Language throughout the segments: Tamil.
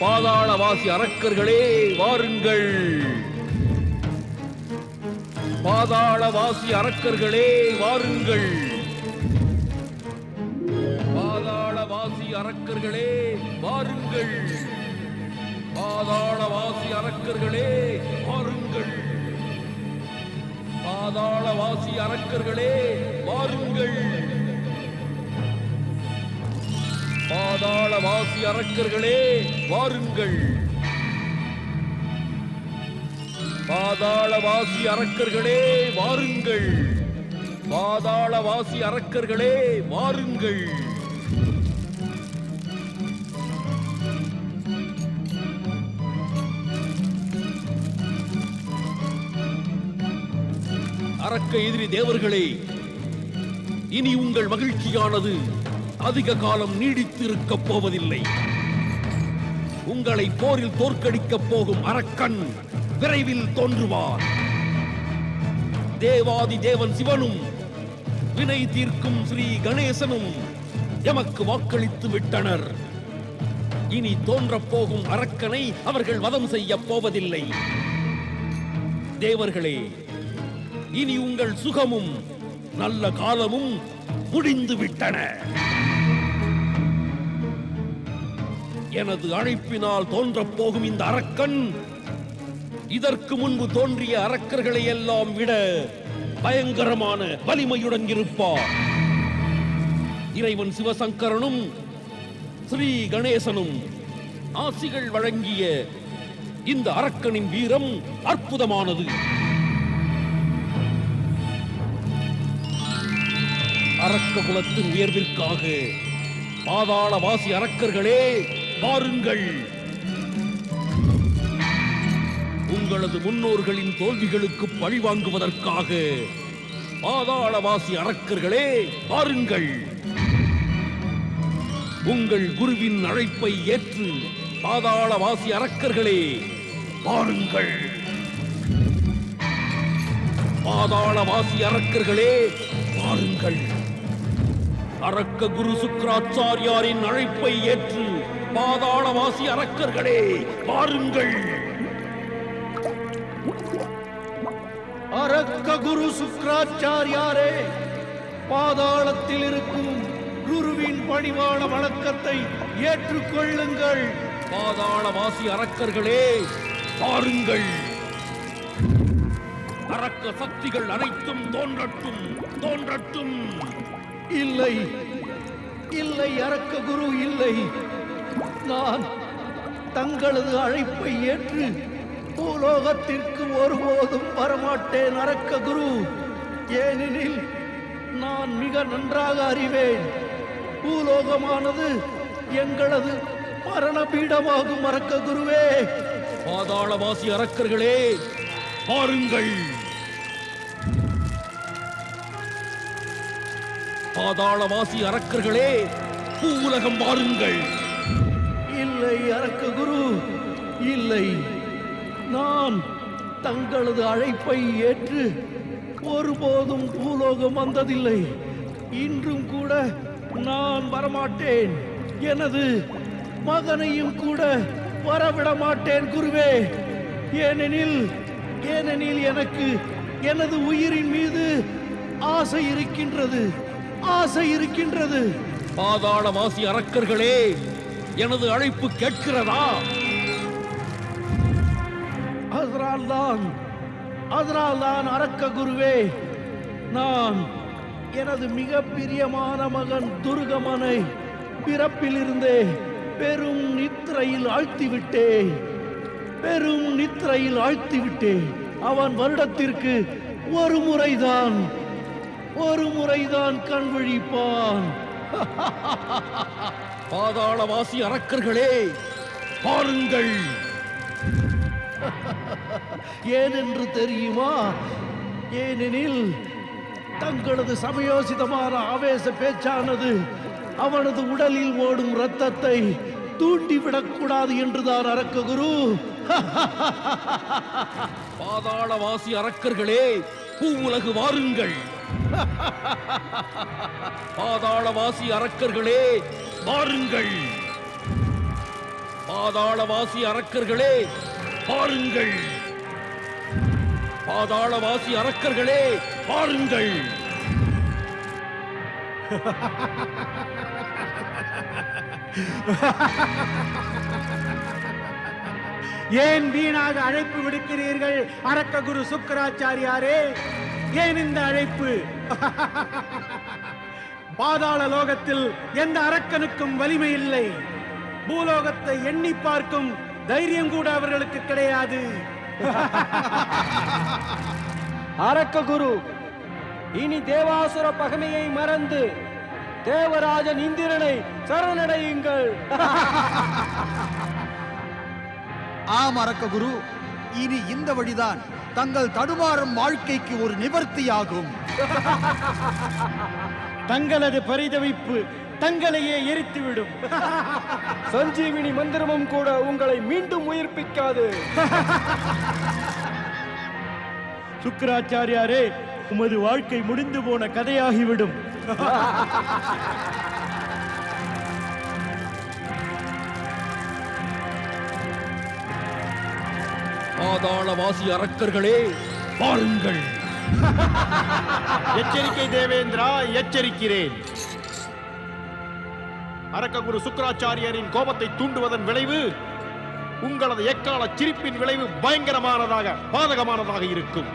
பாதாளவாசி அரக்கர்களே வாருங்கள்! பாதாளவாசி அரக்கர்களே வாருங்கள்! பாதாளவாசி அரக்கர்களே வாருங்கள்! பாதாளவாசி அரக்கர்களே வாருங்கள்! பாதாளவாசி அரக்கர்களே வாருங்கள்! பாதாளவாசி அரக்கர்களே வாருங்கள்! பாதாளவாசி அரக்கர்களே வாருங்கள்! பாதாளவாசி அரக்கர்களே வாருங்கள்! அரக்க எதிரி தேவர்களே, இனி உங்கள் மகிழ்ச்சியானது அதிக காலம் நீடித்திருக்கப் போவதில்லை. உங்களை போரில் தோற்கடிக்கப் போகும் அரக்கன் விரைவில் தோன்றுவார். தேவாதி தேவன் சிவனும் வினை தீர்க்கும் ஸ்ரீ கணேசனும் எமக்கு வாக்களித்து விட்டனர். இனி தோன்றப் போகும் அரக்கனை அவர்கள் வதம் செய்ய போவதில்லை. தேவர்களே, இனி உங்கள் சுகமும் நல்ல காலமும் முடிந்து விட்டன. எனது அழைப்பினால் தோன்றப் போகும் இந்த அரக்கன் இதற்கு முன்பு தோன்றிய அரக்கர்களை எல்லாம் விட பயங்கரமான வலிமையுடன் இருப்பார். இறைவன் சிவசங்கரனும் ஸ்ரீ கணேசனும் ஆசிகள் வழங்கிய இந்த அரக்கனின் வீரம் அற்புதமானது. அரக்க குலத்தின் உயர்விற்காக பாதாளவாசி அரக்கர்களே வாருங்கள்! உங்களது முன்னோர்களின் தோல்விகளுக்கு பழிவாங்குவதற்காக பாதாளவாசி அரக்கர்களே வாருங்கள்! உங்கள் குருவின் அழைப்பை ஏற்று பாதாளவாசி அரக்கர்களே வாருங்கள்! பாதாளவாசி அரக்கர்களே வாருங்கள்! அரக்க குரு சுக்கிராச்சாரியாரின் அழைப்பை ஏற்று பாதாளவாசி அரக்கர்களே வாருங்கள்! அரக்க குரு சுக்கிராச்சாரியாரே, பாதாளத்தில் இருக்கும் குருவின் பணிவான வணக்கத்தை ஏற்றுக்கொள்ளுங்கள். பாதாளவாசி அரக்கர்களே வாருங்கள்! அரக்க சக்திகள் அனைத்தும் தோன்றட்டும், தோன்றட்டும்! இல்லை, இல்லை அரக்க குரு, இல்லை. நான் தங்களது அழைப்பை ஏற்று பூலோகத்திற்கு ஒருபோதும் வரமாட்டேன் அரக்க குரு. ஏனெனில் நான் மிக நன்றாக அறிவேன், பூலோகமானது எங்களது மரண பீடமாகும் அரக்க குருவே. பாதாளவாசி அரக்கர்களே வாருங்கள்! பாதாளவாசி அரக்கர்களே பூவுலகம் வாருங்கள்! இல்லை அரக்க குரு, இல்லை. நான் தங்களது அழைப்பை ஏற்று ஒருபோதும் பூலோகம் வந்ததில்லை. இன்றும் கூட நான் வரமாட்டேன். எனது மகனையும் கூட வரவிட மாட்டேன் குருவே. ஏனெனில் எனக்கு எனது உயிரின் மீது ஆசை இருக்கின்றது, ஆசை இருக்கின்றது. பாதாளவாசி அரக்கர்களே, எனது அழைப்பு கேட்கிறதா? அதனால்தான் அரக்க குருவே, நான் எனது மிக பிரியமான மகன் துர்கமனை பிறப்பிலிருந்தே பெரும் நித்திரையில் ஆழ்த்திவிட்டேன், பெரும் நித்திரையில் ஆழ்த்திவிட்டேன். அவன் வருடத்திற்கு ஒரு முறைதான் கண் விழிப்பான். பாதாளவாசி அரக்கர்களே பாருங்கள்! ஏனென்று தெரியுமா? ஏனெனில் தங்களது சமயோசிதமான ஆவேச பேச்சானது அவனது உடலில் ஓடும் இரத்தத்தை தூண்டிவிடக்கூடாது என்றுதான் அரக்க குரு. பாதாளவாசி அரக்கர்களே பூவுலகு வாருங்கள்! பாதாளவாசி அரக்கர்களே வாருங்கள்! பாதாளவாசி அரக்கர்களே பாருங்கள்! பாதாளவாசி அரக்கர்களே பாருங்கள்! ஏன் வீணாக அழைப்பு விடுக்கிறீர்கள் அரக்க குரு சுக்கராச்சாரியாரே? ஏன் இந்த அழைப்பு? பாதாள லோகத்தில் எந்த அரக்கனுக்கும் வலிமை இல்லை. பூலோகத்தை எண்ணி பார்க்கும் தைரியம் கூட அவர்களுக்கு கிடையாது. அரக்க குரு, இனி தேவாசுர பகைமையை மறந்து தேவராஜன் இந்திரனை சரணடையுங்கள். ஆம் அரக்க குரு, இனி இந்த வழிதான் தங்கள் தடுமாறும் வாழ்க்கைக்கு ஒரு நிவர்த்தியாகும். தங்களது பரிதவிப்பு தங்களையே எரித்துவிடும். சஞ்சீவினி மந்திரமும் கூட உங்களை மீண்டும் உயிர்ப்பிக்காது. சுக்கராச்சாரியாரே, உமது வாழ்க்கை முடிந்து போன கதையாகிவிடும். பாதாளவாசி அரக்கர்களே பாருங்கள்! எச்சரிக்கை தேவேந்திரா, எச்சரிக்கிறேன். அரக்க குரு சுக்கராச்சாரியரின் கோபத்தை தூண்டுவதன் விளைவு, உங்களது எக்கால சிரிப்பின் விளைவு பயங்கரமானதாக, பாதகமானதாக இருக்கும்.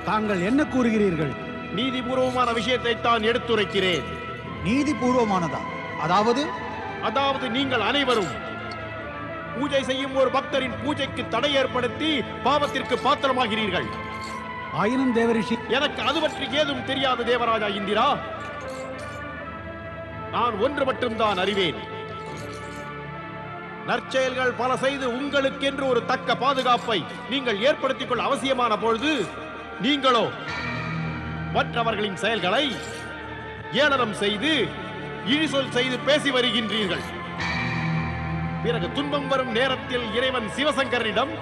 தாங்கள் என்ன கூறுகிறீர்கள்? நீதிபூர்வமான விஷயத்தை தான் எடுத்துரைக்கிறேன். நீதிபூர்வமானதா? அதாவது நீங்கள் அனைவரும் பூஜை செய்யும் ஒரு பக்தரின் பூஜைக்கு தடை ஏற்படுத்தி பாவத்திற்கு பாத்திரமாகிறீர்கள். ஆயினும் தேவரிஷி, எனக்கு அது பற்றி ஏதும் தெரியாது தேவராஜா இந்திரா. நான் ஒன்று மட்டும்தான் அறிவேன். நற்செயல்கள் பல செய்து உங்களுக்கென்று ஒரு தக்க பாதுகாப்பை நீங்கள் ஏற்படுத்திக் கொள்ள அவசியமான பொழுது, நீங்களோ மற்றவர்களின் செயல்களை ஏளனம் செய்து இழிசொல் செய்து பேசி வருகின்றீர்கள். பிறகு துன்பம் வரும் நேரத்தில் இறைவன் சிவசங்கரனிடம்,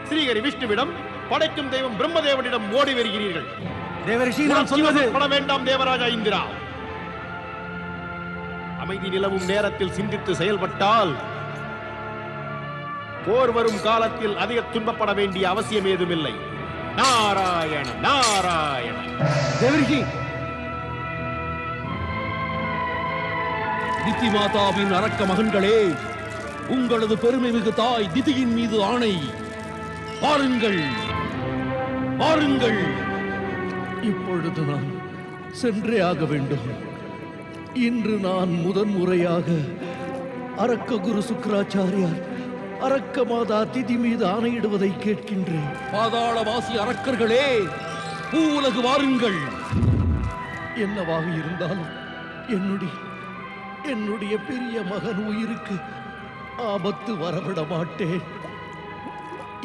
ஸ்ரீஹரி விஷ்ணுவிடம், படைக்கும் தெய்வம் பிரம்மதேவனிடம் ஓடி வருகிறீர்கள். தேவரிஷி, நான் சொல்வது பட வேண்டாம் தேவராஜா இந்திரா. அமைதி நிலவும் நேரத்தில் சிந்தித்து செயல்பட்டால் போர் வரும் காலத்தில் அதிக துன்பப்பட வேண்டிய அவசியம் ஏதுமில்லை. நாராயண நாராயண. தேவரிஷி, திதி மாதாவின் அரக்க மகன்களே, உங்களது பெருமை மிகு தாய் திதியின் மீது ஆணை, பாருங்கள் பாருங்கள்! இப்பொழுது நான் சென்றே ஆக வேண்டும். இன்று நான் முதன்முறையாக அரக்க குரு சுக்கராச்சாரியார் அரக்க மாதா திதி மீது ஆணையிடுவதை கேட்கின்றேன். பாதாளவாசி அரக்கர்களே பூவுலகு வாருங்கள்! என்னவாக இருந்தாலும் என்னுடைய பெரிய மகன் உயிருக்கு ஆபத்து வரவிட மாட்டேன்.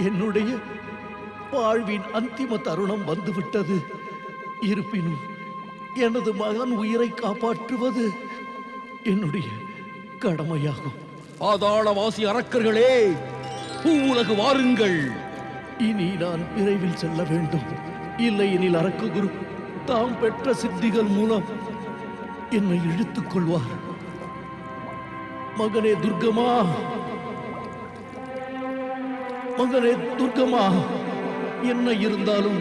என்னுடைய வாழ்வின் அந்திம தருணம் வந்துவிட்டது. இருப்பினும் எனது மகன் உயிரை காப்பாற்றுவது என்னுடைய கடமையாகும். பாதாளவாசி அரக்கர்களே பூவுலகு வாருங்கள்! இனி நான் விரைவில் செல்ல வேண்டும். இல்லையெனில் அரக்க குரு தாம் பெற்ற சித்திகள் மூலம் என்னை இழுத்துக் கொள்வார். மகனே துர்கமா, மகனே துர்கமா, என்ன இருந்தாலும்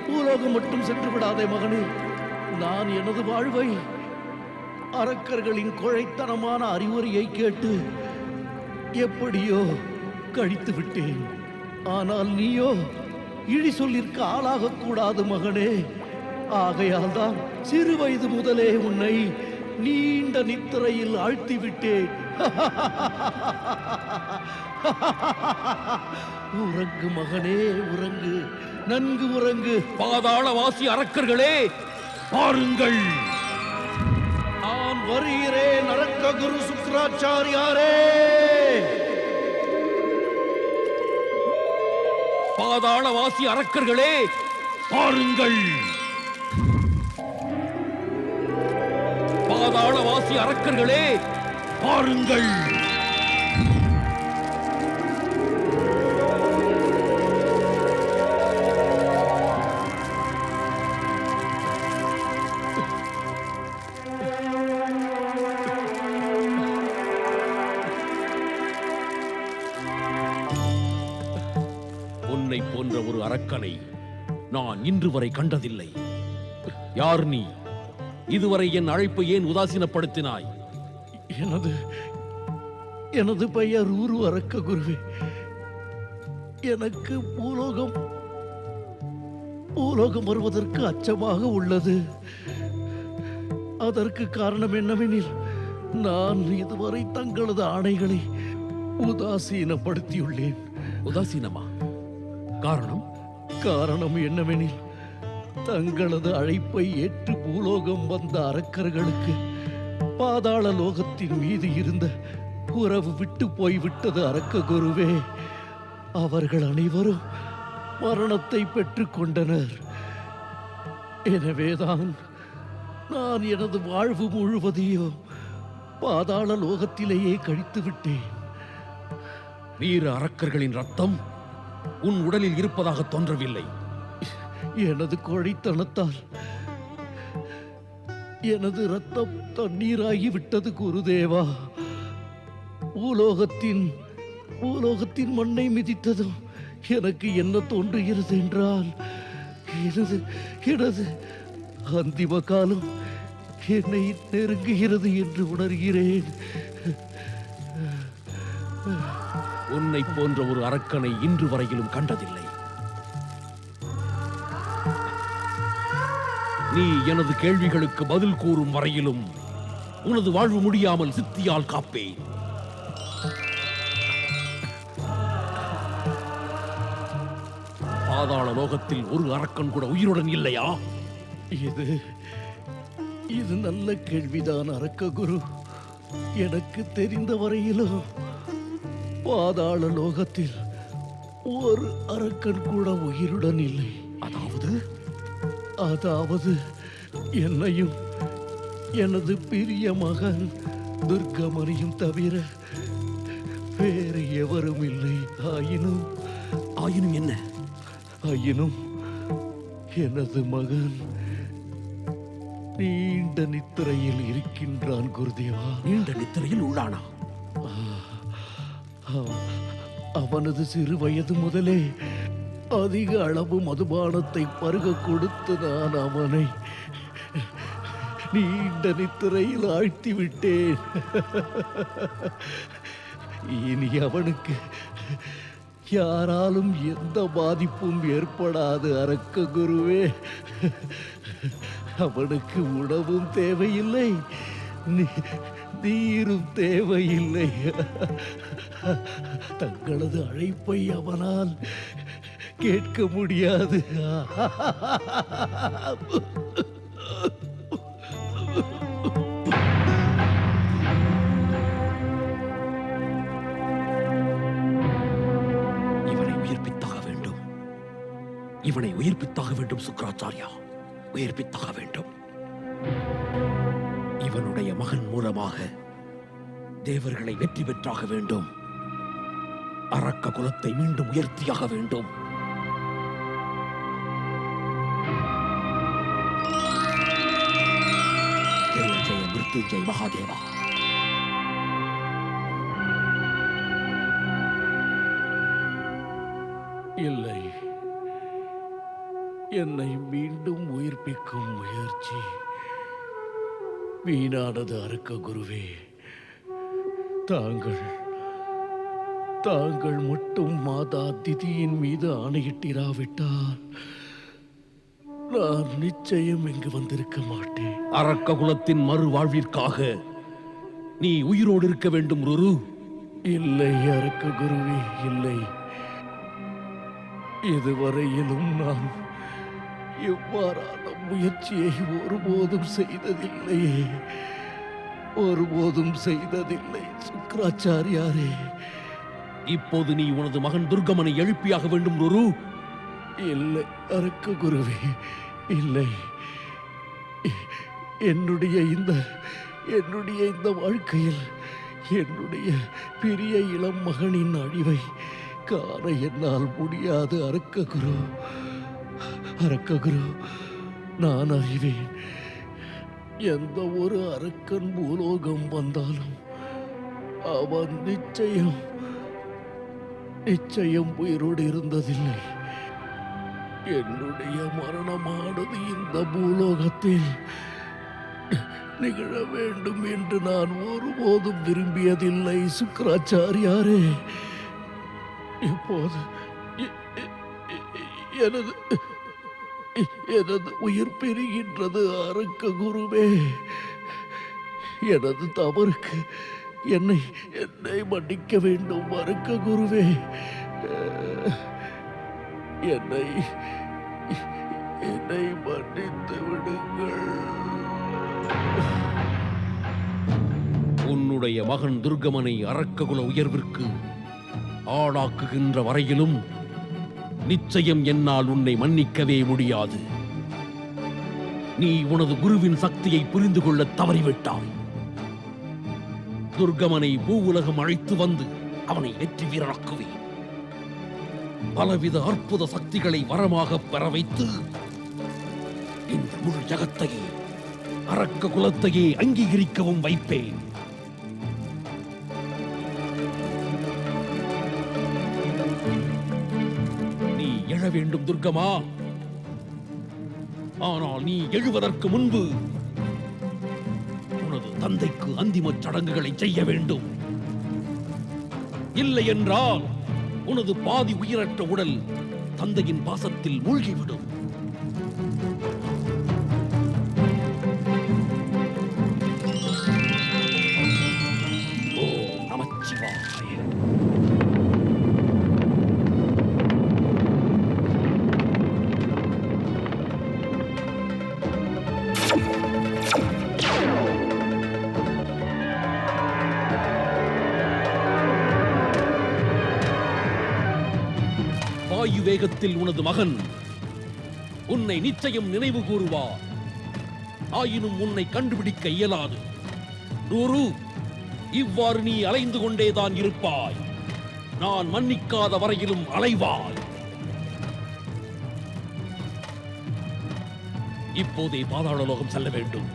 பூலோகம் மட்டும் சென்று விடாதே மகனே. நான் எனது வாழ்வை அரக்கர்களின் கொழைத்தனமான அறிவுரையை கேட்டு எப்படியோ கழித்து விட்டேன். ஆனால் நீயோ இழி சொல்லிற்கு ஆளாக கூடாது மகனே. ஆகையால் தான் சிறு வயது முதலே உன்னை நீண்ட நித்திரையில் ஆழ்த்தி விட்டேன். உறங்கு மகனே, உறங்கு, நன்கு உறங்கு. பாதாளவாசி அரக்கர்களே பாருங்கள்! நான் வருகிறேன் அரக்க குரு சுக்கராச்சாரியாரே. பாதாளவாசி அரக்கர்களே பாருங்கள்! பாதாளவாசி அரக்கர்களே பாருங்கள்! போன்ற ஒரு அரக்கனை நான் இன்று வரை கண்டதில்லை. யார் நீ? இதுவரை என் அழைப்பை ஏன் உதாசீனப்படுத்தினாய்? எனது பெயர் ஊரு அரக்க குருவே. எனக்கு பூலோகம் வருவதற்கு அச்சமாக உள்ளது. அதற்கு காரணம் என்னவெனில், நான் இதுவரை தங்களது ஆணைகளை உதாசீனப்படுத்தியுள்ளேன். உதாசீனமா? காரணம்? காரணம் என்னவெனில், தங்களது அழைப்பை ஏற்று பூலோகம் வந்த அரக்கர்களுக்கு பாதாள லோகத்தின் மீது இருந்த உறவு விட்டு போய்விட்டது அரக்க குருவே. அவர்கள் அனைவரும் மரணத்தை பெற்றுக் கொண்டனர். எனவேதான் நான் எனது வாழ்வு முழுவதையும் பாதாள லோகத்திலேயே கழித்து விட்டேன். வீர அரக்கர்களின் ரத்தம் உன் உடலில் இருப்பதாக தோன்றவில்லை. எனது கோழைத்தனத்தால் எனது ரத்தம் தண்ணீராகி விட்டது குருதேவா. பூலோகத்தின் மண்ணை மிதித்ததும் எனக்கு என்ன தோன்றுகிறது என்றால், எனது அந்திம காலம் என்னை நெருங்குகிறது என்று உணர்கிறேன். உன்னை போன்ற ஒரு அரக்கனை இன்று வரையிலும் கண்டதில்லை. நீ எனது கேள்விகளுக்கு பதில் கூறும் வரையிலும் உனது வாழ்வு முடியாமல் சித்தியால் காப்பேன். பாதாள லோகத்தில் ஒரு அரக்கன் கூட உயிருடன் இல்லையா? இது நல்ல கேள்விதான் அரக்க குரு. எனக்கு தெரிந்த வரையிலும் பாதாள லோகத்தில் ஒரு அரக்கன் கூட உயிருடன் இல்லை. அதாவது என்னையும் எனது பிரிய மகன் துர்கமனையும் தவிர வேறு எவரும் இல்லை. ஆயினும் என்ன? ஆயினும் எனது மகன் நீண்ட நித்திரையில் இருக்கின்றான் குருதேவா. நீண்ட நித்திரையில் உள்ளானா? அவனது சிறு வயது முதலே அதிக அளவு மதுபானத்தை பருக கொடுத்து நான் அவனை நீண்ட நித்திரையில் ஆழ்த்தி விட்டேன். இனி அவனுக்கு யாராலும் எந்த பாதிப்பும் ஏற்படாது அரக்க குருவே. அவனுக்கு உணவும் தேவையில்லை, நீரும் தேவையில்லை. தங்களது அழைப்பை அவனால் கேட்க முடியாது. இவனை உயிர்ப்பித்தாக வேண்டும் சுக்ராச்சாரியா, உயிர்ப்பித்தாக வேண்டும். இவனுடைய மகன் மூலமாக தேவர்களை வெற்றி பெற்றாக வேண்டும். அரக்க குலத்தை மீண்டும் உயர்த்தியாக வேண்டும். ஜெய ஜெய மிருத்யுஞ்சய் மகாதேவா. இல்லை, என்னை மீண்டும் உயிர்ப்பிக்கும் முயற்சி வீணானது அரக்க குருவே. தாங்கள் மட்டும் மாதா திதியின் மீது ஆணையிட்டிராவிட்டால் நான் நிச்சயம் இங்கு வந்திருக்க மாட்டேன். அரக்க குலத்தின் மறுவாழ்விற்காக நீ உயிரோடு இருக்க வேண்டும் ருரு. இல்லை அரக்க குருவே, இல்லை. இதுவரையிலும் நான் எவ்வாறான முயற்சியை ஒருபோதும் செய்ததில்லை சுக்ராச்சாரியாரே. இப்போது நீ உனது மகன் துர்கமனை எழுப்பியாக வேண்டும் ருரு. இல்லை அரக்க குருவே, இல்லை. என்னுடைய இந்த வாழ்க்கையில் என்னுடைய பெரிய இளம் மகனின் அழிவை காண என்னால் முடியாது அரக்க குரு. நான் அறிவேன், எந்த ஒரு அரக்கன் பூலோகம் வந்தாலும் அவன் நிச்சயம் உயிரோடு இருந்ததில்லை. என்னுடைய மரணமானது இந்த பூலோகத்தில் நிகழ வேண்டும் என்று நான் ஒருபோதும் விரும்பியதில்லை சுக்கராச்சாரியாரே. இப்போது எனது எனது உயிர் பெறுகின்றது அரக்க குருவே. எனது தவறுக்கு என்னை என்னை மன்னிக்க வேண்டும் அரக்க குருவே. என்னை என்னை மன்னித்து விடுங்கள். உன்னுடைய மகன் துர்கமனை அரக்ககுல உயர்விற்கு ஆளாக்குகின்ற வரையிலும் நிச்சயம் என்னால் உன்னை மன்னிக்கவே முடியாது. நீ உனது குருவின் சக்தியை புரிந்து கொள்ள தவறிவிட்டாய். துர்கமனை பூ உலகம் அழைத்து வந்து அவனை வெற்றி வீரராக்குவேன். பலவித அற்புத சக்திகளை வரமாக பெற வைத்து இந்த முழு ஜகத்தையே அரக்க குலத்தையே அங்கீகரிக்கவும் வைப்பேன். நீ எழ வேண்டும் துர்கமா. ஆனால் நீ எழுவதற்கு முன்பு உனது தந்தைக்கு அந்திம சடங்குகளை செய்ய வேண்டும். இல்லை என்றால் உனது பாதி உயிரற்ற உடல் தந்தையின் பாசத்தில் மூழ்கிவிடும். ஓம் நமச்சிவாய. வாயு வேகத்தில் உனது மகன் உன்னை நிச்சயம் நினைவு கூறுவார். ஆயினும் உன்னை கண்டுபிடிக்க இயலாது. டூரு, இவ்வாறு நீ அலைந்து கொண்டேதான் இருப்பாய். நான் மன்னிக்காத வரையிலும் அலைவாய். இப்போதே பாதாள லோகம் செல்ல வேண்டும்.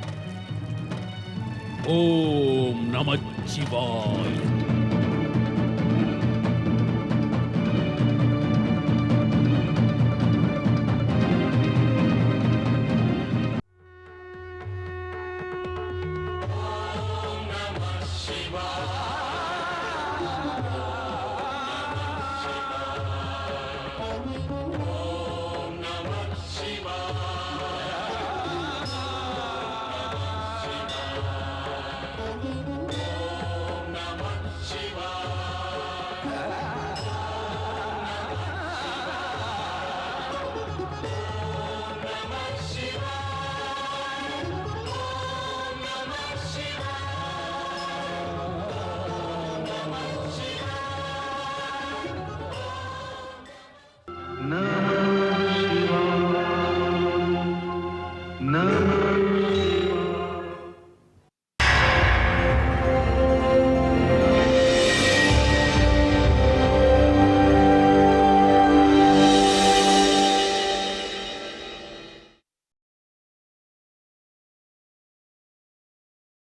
ஓம் நமச்சிவாய. Shiva.